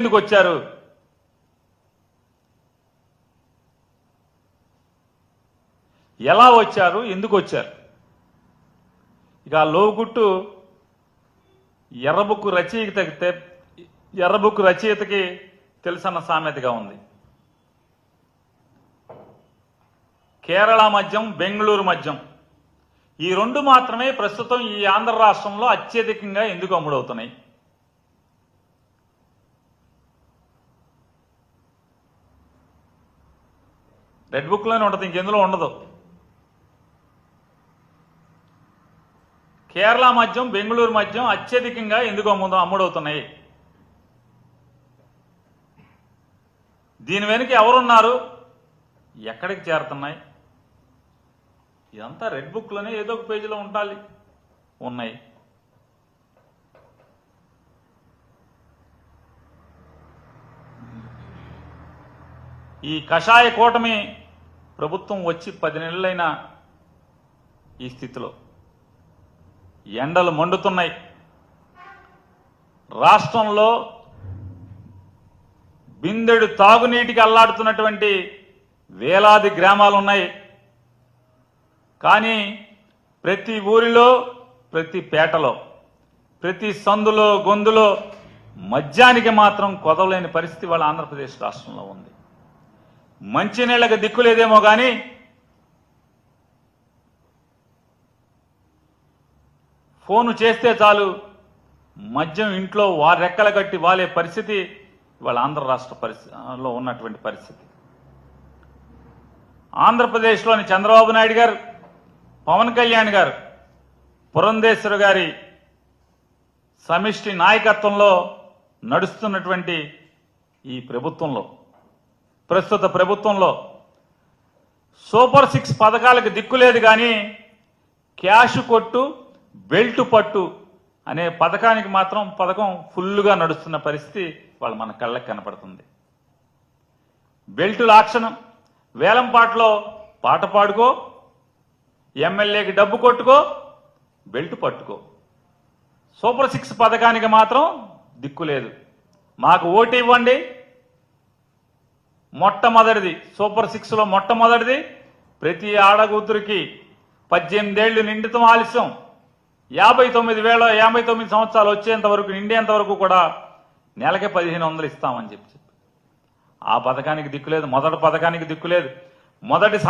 ఎందుకు వచ్చారు? ఎలా వచ్చారు? ఎందుకు వచ్చారు? ఇక లోగుట్టు ఎర్రబుక్కు రచయితకి తెలుసన్న సామెతగా ఉంది. కేరళ మద్యం, బెంగళూరు మద్యం ఈ రెండు మాత్రమే ప్రస్తుతం ఈ ఆంధ్ర రాష్ట్రంలో అత్యధికంగా ఎందుకు అమ్ముడవుతున్నాయి? రెడ్ బుక్లోనే ఉంటుంది, ఇంకెందులో ఉండదు. కేరళ మద్యం, బెంగళూరు మద్యం అత్యధికంగా ఎందుకు అమ్ముడవుతున్నాయి? దీని వెనుక ఎవరున్నారు? ఎక్కడికి చేరుతున్నాయి? ఇదంతా రెడ్ బుక్లోనే ఏదో ఒక పేజీలో ఉన్నాయి. ఈ కషాయ కూటమి ప్రభుత్వం వచ్చి 10 నెలలైన ఈ స్థితిలో ఎండలు మండుతున్నాయి. రాష్ట్రంలో బిందెడు తాగునీటికి అల్లాడుతున్నటువంటి వేలాది గ్రామాలు ఉన్నాయి. కానీ ప్రతి ఊరిలో, ప్రతి పేటలో, ప్రతి సందులో, గొంతులో మద్యానికి మాత్రం కొదవలేని పరిస్థితి వాళ్ళ ఆంధ్రప్రదేశ్ రాష్ట్రంలో ఉంది. మంచినీళ్ళకి దిక్కులేదేమో కానీ ఫోను చేస్తే చాలు మద్యం ఇంట్లో రెక్కలు కట్టి వాలే పరిస్థితి ఇవాళ ఆంధ్ర రాష్ట్ర పరిస్థితిలో ఉన్నటువంటి పరిస్థితి. ఆంధ్రప్రదేశ్లోని చంద్రబాబు నాయుడు గారు, పవన్ కళ్యాణ్ గారు, పురంధేశ్వరి గారి సమిష్టి నాయకత్వంలో నడుస్తున్నటువంటి ఈ ప్రభుత్వంలో, ప్రస్తుత ప్రభుత్వంలో సూపర్ 6 పథకాలకు దిక్కులేదు. కానీ క్యాష్ కొట్టు, బెల్ట్ పట్టు అనే పథకం ఫుల్గా నడుస్తున్న పరిస్థితి వాళ్ళు మన కళ్ళకి కనపడుతుంది. బెల్టుల ఆక్షన్, వేలంపాట్లో పాట పాడుకో, ఎమ్మెల్యేకి డబ్బు కొట్టుకో, బెల్ట్ పట్టుకో. సూపర్ 6 పథకానికి మాత్రం దిక్కులేదు. మాకు ఓటు ఇవ్వండి. మొట్టమొదటిది సూపర్ 6లో మొట్టమొదటిది ప్రతి ఆడగూతురికి 18 ఏళ్లు నిండితం ఆలస్యం 59 సంవత్సరాలు వచ్చేంత వరకు, నిండేంత వరకు కూడా నెలకి 1500 ఇస్తామని చెప్పి ఆ పథకానికి దిక్కులేదు. మొదటి పథకానికి దిక్కులేదు. మొదటి